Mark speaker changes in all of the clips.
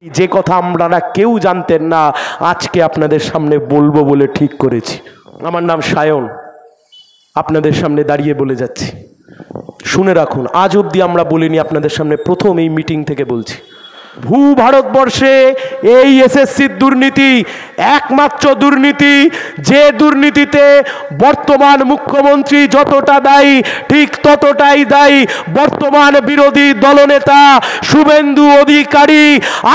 Speaker 1: যে কথা আপনারা কেউ জানতেন না আজকে আপনাদের সামনে বলবো বলে ঠিক করেছি। আমার নাম সায়ন, আপনাদের সামনে দাঁড়িয়ে বলে যাচ্ছি, শুনে রাখুন, আজ অবধি আমরা বলিনি, আপনাদের সামনে প্রথম এই মিটিং থেকে বলছি। ভারতবর্ষে এই এসএসসির দুর্নীতি একমাত্র দুর্নীতি, যে দুর্নীতিতে বর্তমান মুখ্যমন্ত্রী যতটা দায়ী ঠিক ততটাই দায়ী বর্তমান বিরোধী দলনেতা শুভেন্দু অধিকারী।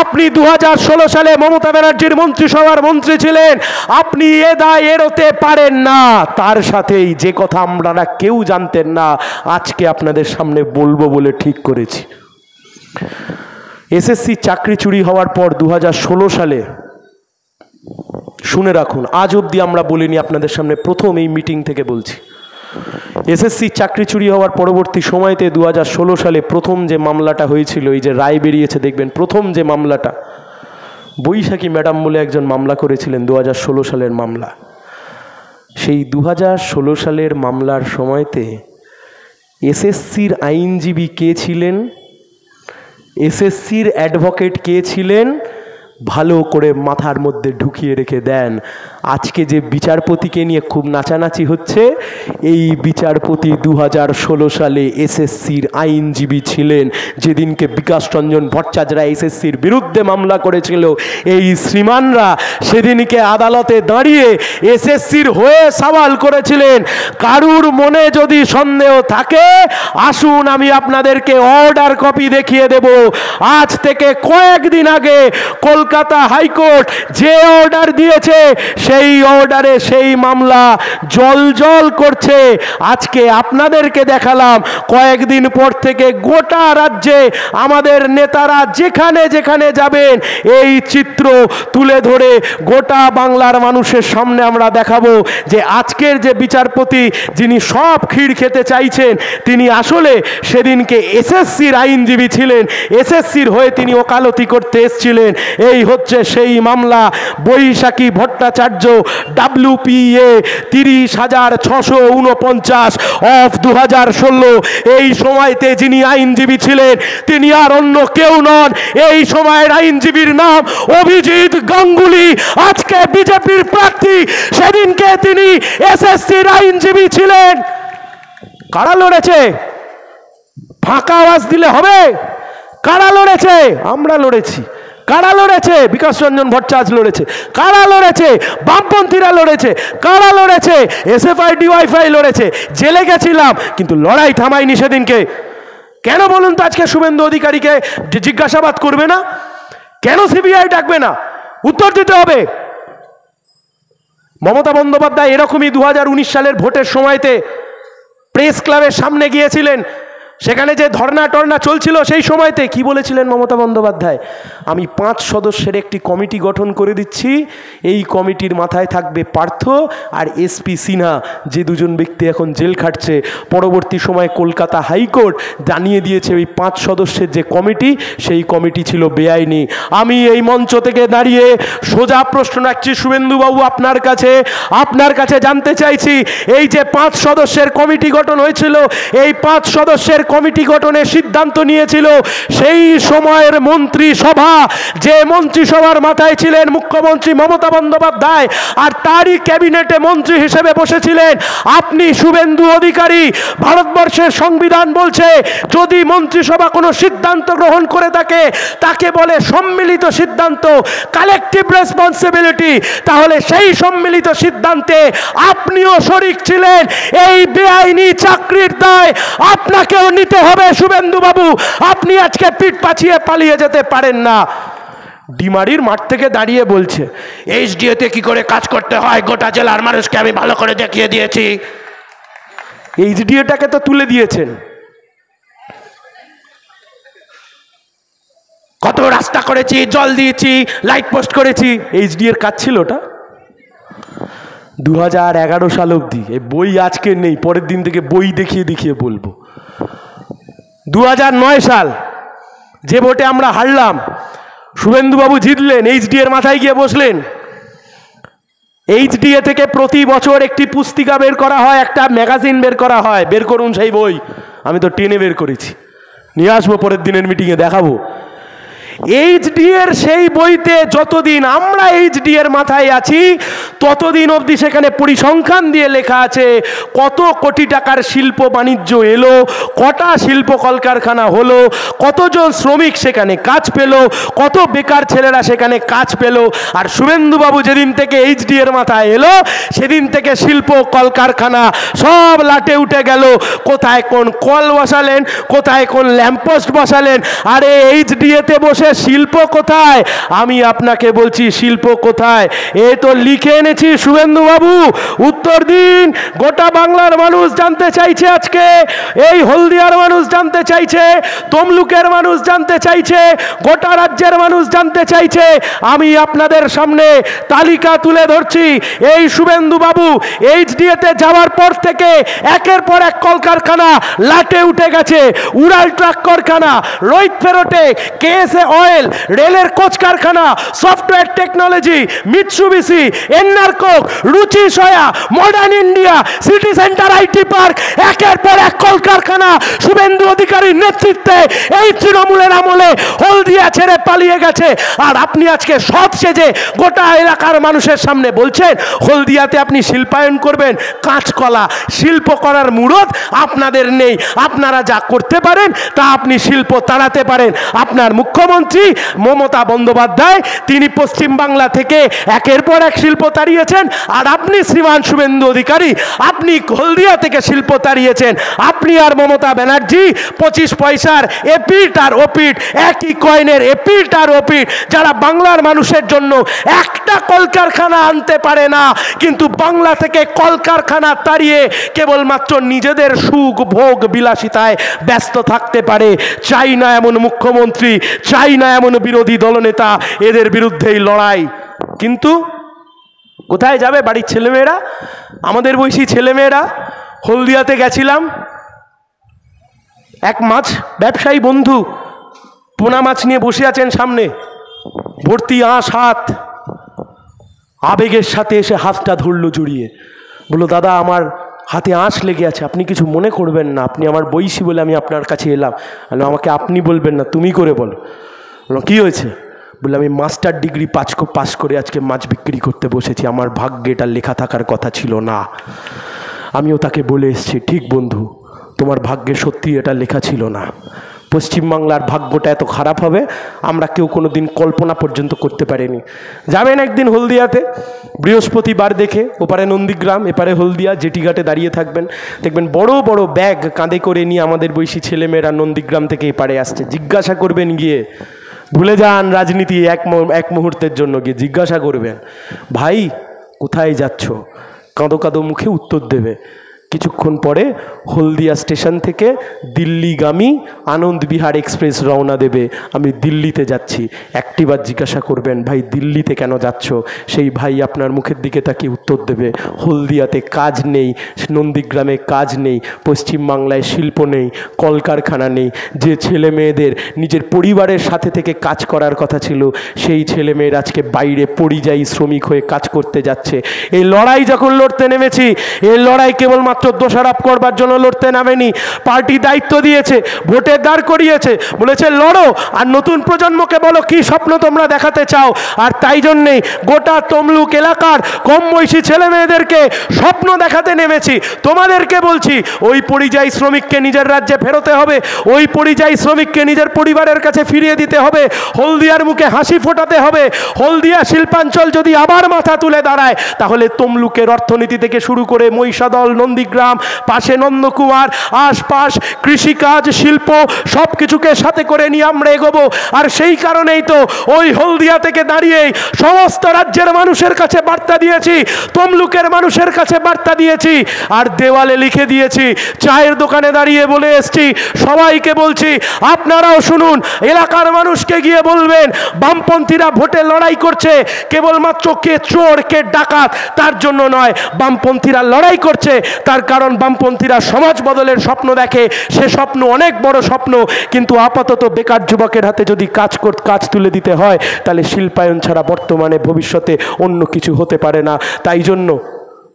Speaker 1: আপনি 2016 সালে মমতা ব্যানার্জির মন্ত্রিসভার মন্ত্রী ছিলেন, আপনি এ দায় এড়োতে পারেন না। তার সাথেই যে কথা আপনারা কেউ জানতেন না আজকে আপনাদের সামনে বলবো বলে ঠিক করেছি। এসএসসি চাকরি চুরি হওয়ার পর 2016 সালে, শুনে রাখুন, আজ অবধি আমরা বলিনি, আপনাদের সামনে প্রথম এই মিটিং থেকে বলছি। এসএসসি চাকরি চুরি হওয়ার পরবর্তী সময়তে 2016 সালে প্রথম যে মামলাটা হয়েছিল, এই যে রায় বেরিয়েছে দেখবেন, প্রথম যে মামলাটা বৈশাখী ম্যাডাম বলে একজন মামলা করেছিলেন, 2016 সালের মামলা। সেই 2016 সালের মামলার সময়তে এসএসসির আইনজীবী কে ছিলেন, এসএসসির অ্যাডভোকেট কে ছিলেন, ভালো করে মাথার মধ্যে ঢুকিয়ে রেখে দেন। আজকে যে বিচারপতিকে নিয়ে খুব নাচানাচি হচ্ছে, এই বিচারপতি 2016 সালে এসএসসির আইনজীবী ছিলেন। যেদিনকে বিকাশ রঞ্জন ভট্টাচার্যরা এসএসসির বিরুদ্ধে মামলা করেছিল, এই শ্রীমানরা সেদিনকে আদালতে দাঁড়িয়ে এসএসসির হয়ে সওয়াল করেছিলেন। কারুর মনে যদি সন্দেহ থাকে আসুন আমি আপনাদেরকে অর্ডার কপি দেখিয়ে দেব। আজ থেকে কয়েকদিন আগে কলকাতা হাইকোর্ট যে অর্ডার দিয়েছে সেই অর্ডারে সেই মামলা জল করছে। আজকে আপনাদেরকে দেখালাম, কয়েকদিন পর থেকে গোটা রাজ্যে আমাদের নেতারা যেখানে যেখানে যাবেন এই চিত্র তুলে ধরে গোটা বাংলার মানুষের সামনে আমরা দেখাবো যে আজকের যে বিচারপতি যিনি সব ক্ষীর খেতে চাইছেন, তিনি আসলে সেদিনকে এসএসসির আইনজীবী ছিলেন, এসএসসির হয়ে তিনি ওকালতি করতে এসেছিলেন। এই হচ্ছে সেই মামলা, বৈশাখী ভট্টাচার্য WPA 30,649 অফ 2016। এই সময়তে যিনি আইনজীবী ছিলেন তিনি আর অন্য কেউ নন, এই সময়ের আইনজীবীর নাম অভিজিৎ গাঙ্গুলি, আজকে বিজেপির প্রার্থী। সেদিনকে তিনি এসএসসির আইনজীবী ছিলেন। কারা লড়েছে? ফাঁকা আওয়াজ দিলে হবে? কারা লড়েছে? আমরা লড়েছি। কারা লড়েছে? বিকাশ রঞ্জন ভট্টাচার্য লড়েছে। কারা লড়েছে? বামপন্থীরা লড়েছে। কারা লড়েছে? SFI DYFI লড়েছে। জেলে গেছিলাম কিন্তু লড়াই থামাইনি সেদিনকে। কেন বলুন তো আজকে শুভেন্দু অধিকারীকে জিজ্ঞাসাবাদ করবে না? কেন CBI ডাকবে না? উত্তর দিতে হবে। মমতা বন্দ্যোপাধ্যায় এরকমই 2019 সালের ভোটের সময়তে প্রেস ক্লাবের সামনে গিয়েছিলেন, সেখানে যে ধর্না টর্না চলছিল সেই সময়তে কি বলেছিলেন মমতা বন্দ্যোপাধ্যায়? আমি 5 সদস্যের একটি কমিটি গঠন করে দিচ্ছি, এই কমিটির মাথায় থাকবে পার্থ আর SP সিনহা, যে দুজন ব্যক্তি এখন জেল খাটছে। পরবর্তী সময় কলকাতা হাইকোর্ট জানিয়ে দিয়েছে ওই 5 সদস্যের যে কমিটি, সেই কমিটি ছিল বেআইনি। আমি এই মঞ্চ থেকে দাঁড়িয়ে সোজা প্রশ্ন রাখছি শুভেন্দুবাবু আপনার কাছে জানতে চাইছি, এই যে 5 সদস্যের কমিটি গঠন হয়েছিল, এই 5 সদস্যের কমিটি গঠনের সিদ্ধান্ত নিয়েছিল সেই সময়ের মন্ত্রিসভা, যে মন্ত্রিসভার মাথায় ছিলেন মুখ্যমন্ত্রী মমতা বন্দ্যোপাধ্যায়, আর তারই ক্যাবিনেটে মন্ত্রী হিসেবে বসেছিলেন আপনি শুভেন্দু অধিকারী। ভারতবর্ষের সংবিধান বলছে যদি মন্ত্রিসভা কোনো সিদ্ধান্ত গ্রহণ করে থাকে তাকে বলে সম্মিলিত সিদ্ধান্ত, কালেকটিভ রেসপন্সিবিলিটি। তাহলে সেই সম্মিলিত সিদ্ধান্তে আপনিও শরিক ছিলেন। এই বেআইনি চাকরির দায় আপনাকেও নিতে হবে শুভেন্দু বাবু। আপনি আজকে পিঠ পাছিয়ে পালিয়ে যেতে পারেন না। ডিমারির মাঠ থেকে দাঁড়িয়ে বলছে HDA তে কি করে কাজ করতে হয় গোটা জেলার মানুষকে আমি ভালো করে দেখিয়ে দিয়েছি। HDA-টাকে তো তুলে দিয়েছেন, কত রাস্তা করেছি, জল দিয়েছি, লাইট পোস্ট করেছি। HDA-র কাজ ছিল ওটা 2011 সাল অবধি। এই বই আজকে নেই, পরের দিন থেকে বই দেখিয়ে বলবো। 2009 সাল যে ভোটে আমরা হারলাম, শুভেন্দুবাবু জিতলেন, HDA-র মাথায় গিয়ে বসলেন। HDA থেকে প্রতি বছর একটি পুস্তিকা বের করা হয়, একটা ম্যাগাজিন বের করা হয়। বের করুন সেই বই, আমি তো টেনে বের করেছি, নিয়ে আসবো পরের দিনের মিটিংয়ে দেখাবো। এইচডি এর সেই বইতে যতদিন আমরা এইচডি এর মাথায় আছি ততদিন অবধি সেখানে পরিসংখ্যান দিয়ে লেখা আছে কত কোটি টাকার শিল্প বাণিজ্য এলো, কটা শিল্প কলকারখানা হলো, কতজন শ্রমিক সেখানে কাজ পেল, কত বেকার ছেলেরা সেখানে কাজ পেল। আর শুভেন্দুবাবু যেদিন থেকে এইচডি এর মাথায় এলো সেদিন থেকে শিল্প কলকারখানা সব লাটে উঠে গেল। কোথায় কোন কল বসালেন, কোথায় কোন ল্যাম্পপোস্ট বসালেন। আরে এইচডিএতে বসে শিল্প কোথায়? আমি আপনাকে বলছি শিল্প কোথায়। এ তো লিখে এনেছি শুভেন্দুবাবু, উত্তর দিন। গোটা বাংলার মানুষ জানতে চাইছে আজকে, এই হলদিয়ার মানুষ জানতে চাইছে, তমলুকের মানুষ জানতে চাইছে, গোটা রাজ্যের মানুষ জানতে চাইছে। আমি আপনাদের সামনে তালিকা তুলে ধরছি। এই শুভেন্দুবাবু এইচডিএতে যাওয়ার পর থেকে একের পর এক কলকারখানা লাটে উঠে গেছে। উড়াল ট্রাক কারখানা, রোহিত ফেরোটে, কেএসএ অয়েল, রেলের কোচ কারখানা, সফটওয়্যার টেকনোলজি, মিৎসুবিশি, এন্নারকোক, রুচি soya, modern India, city centre IT park, একের পর এক কলকারখানা শুভেন্দু অধিকারীর নেতৃত্বে এই তৃণমূলের আমলে হলদিয়া ছেড়ে পালিয়ে গেছে। আর আপনি আজকে সৎ সেজে গোটা এলাকার মানুষের সামনে বলছেন হলদিয়াতে আপনি শিল্পায়ন করবেন। কাঁচকলা শিল্প করার মুরদ আপনাদের নেই। আপনারা যা করতে পারেন তা আপনি শিল্প তাড়াতে পারেন। আপনার মুখ্যমন্ত্রী মমতা বন্দ্যোপাধ্যায় তিনি পশ্চিম বাংলা থেকে একের পর এক শিল্প তাড়িয়েছেন। আর আপনি শ্রীমান শুভেন্দু অধিকারী আপনি হলদিয়া থেকে শিল্প তাড়িয়েছেন। আপনি আর মমতা ব্যানার্জি 25 পয়সার এপিট আর ওপিট, একই কয়েনের এপিট আর ওপিট। যারা বাংলার মানুষের জন্য একটা কলকারখানা আনতে পারে না, কিন্তু বাংলা থেকে কলকারখানা তাড়িয়ে কেবলমাত্র নিজেদের সুখ ভোগ বিলাসিতায় ব্যস্ত থাকতে পারে। চাই না এমন মুখ্যমন্ত্রী, চাই না এমন বিরোধী দলনেতা। এদের বিরুদ্ধেই লড়াই। কিন্তু কোথায় যাবে বাড়ির ছেলেমেয়েরা? আমাদের বয়সী ছেলেমেয়েরা হলদিয়াতে গেছিলাম, এক মাছ ব্যবসায়ী বন্ধু পোনা মাছ নিয়ে বসে আছেন সামনে, ভর্তি আঁশ হাত। আবেগের সাথে এসে হাতটা ধরলো জড়িয়ে, বললো দাদা আমার হাতে আঁশ লেগে আছে, আপনি কিছু মনে করবেন না, আপনি আমার বয়সী বলে আমি আপনার কাছে এলাম। আমাকে আপনি বলবেন না, তুমি করে বলো। বললো কী হয়েছে? বললে আমি মাস্টার ডিগ্রি পাস করে আজকে মাছ বিক্রি করতে বসেছি, আমার ভাগ্যে এটা লেখা থাকার কথা ছিল না। আমিও তাকে বলে এসেছি ঠিক বন্ধু, তোমার ভাগ্যে সত্যি এটা লেখা ছিল না। পশ্চিমবাংলার ভাগ্যটা এত খারাপ হবে আমরা কেউ কোনো দিন কল্পনা পর্যন্ত করতে পারিনি। যাবেন একদিন হলদিয়াতে, বৃহস্পতিবার দেখে ওপারে নন্দীগ্রাম এপারে হলদিয়া জেটিঘাটে দাঁড়িয়ে থাকবেন, দেখবেন বড় বড় ব্যাগ কাঁধে করে নিয়ে আমাদের বয়সী ছেলেমেয়েরা নন্দীগ্রাম থেকে এপারে আসছে। জিজ্ঞাসা করবেন গিয়ে, ভুলে যান রাজনীতি এক মুহূর্তের জন্য, গিয়ে জিজ্ঞাসা করবেন ভাই কোথায় যাচ্ছ? কাঁদো কাঁদো মুখে উত্তর দেবে। কিছুক্ষণ পরে হলদিয়া স্টেশন থেকে দিল্লিগামী আনন্দ বিহার এক্সপ্রেস রওনা দেবে, আমি দিল্লিতে যাচ্ছি। একটিবার জিজ্ঞাসা করবেন ভাই দিল্লিতে কেন যাচ্ছ? সেই ভাই আপনার মুখের দিকে তাকিয়ে উত্তর দেবে হলদিয়াতে কাজ নেই, নন্দীগ্রামে কাজ নেই, পশ্চিমবাংলায় শিল্প নেই, কলকারখানা নেই। যে ছেলে মেয়েদের নিজের পরিবারের সাথে থেকে কাজ করার কথা ছিল সেই ছেলে মেয়ের আজকে বাইরে পরিযায়ী শ্রমিক হয়ে কাজ করতে যাচ্ছে। এই লড়াই যখন লড়তে নেমেছি, এই লড়াই কেবলমাত্র দোষারোপ করবার জন্য লড়তে নামেনি। পার্টি দায়িত্ব দিয়েছে, ভোটের দাঁড় করিয়েছে, বলেছে লড়ো আর নতুন প্রজন্মকে বলো কি স্বপ্ন তোমরা দেখাতে চাও। আর তাই জন্যেই গোটা তমলুক এলাকার কম বয়সী ছেলে মেয়েদেরকে স্বপ্ন দেখাতে নেমেছি। তোমাদেরকে বলছি ওই পরিযায়ী শ্রমিককে নিজের রাজ্যে ফেরোতে হবে, ওই পরিযায়ী শ্রমিককে নিজের পরিবারের কাছে ফিরিয়ে দিতে হবে, হলদিয়ার মুখে হাসি ফোটাতে হবে। হলদিয়া শিল্পাঞ্চল যদি আবার মাথা তুলে দাঁড়ায় তাহলে তমলুকের অর্থনীতি থেকে শুরু করে মহিষাদল, নন্দীগ্রাম, পাশে নন্দকুমার, আশপাশ কৃষিকাজ, শিল্প সব কিছুকে সাথে করে নিয়ে আমরা এগোবো। আর সেই কারণেই তো ওই হলদিয়া থেকে দাঁড়িয়েই সমস্ত রাজ্যের মানুষের কাছে বার্তা দিয়েছি, তমলুকের মানুষের কাছে বার্তা দিয়েছি, আর দেওয়ালে লিখে দিয়েছি, চায়ের দোকানে দাঁড়িয়ে বলে এসছি, সবাইকে বলছি আপনারাও শুনুন। এলাকার মানুষকে গিয়ে বলবেন বামপন্থীরা ভোটে লড়াই করছে কেবলমাত্র কে চোর কে ডাকাত তার জন্য নয়, বামপন্থীরা লড়াই করছে তার কারণ বামপন্থীরা সমাজ বদলের স্বপ্ন দেখে। সে স্বপ্ন অনেক বড় স্বপ্ন, কিন্তু আপাতত বেকার যুবকের হাতে যদি কাজ তুলে দিতে হয় তাহলে শিল্পায়ন ছাড়া বর্তমানে ভবিষ্যতে অন্য কিছু হতে পারে না। তাই জন্য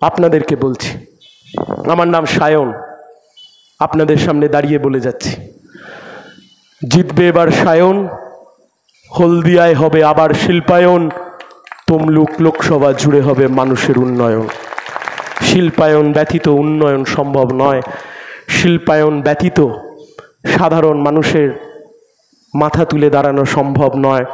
Speaker 1: আপনাদেরকে বলছি, আমার নাম সায়ন, আপনাদের সামনে দাঁড়িয়ে বলে যাচ্ছি জিতবে এবার সায়ন, হলদিয়ায় হবে আবার শিল্পায়ন, তমলুক লোকসভা জুড়ে হবে মানুষের উন্নয়ন। শিল্পায়ন ব্যতীত উন্নয়ন সম্ভব নয়, শিল্পায়ন ব্যতীত সাধারণ মানুষের মাথা তুলে দাঁড়ানো সম্ভব নয়।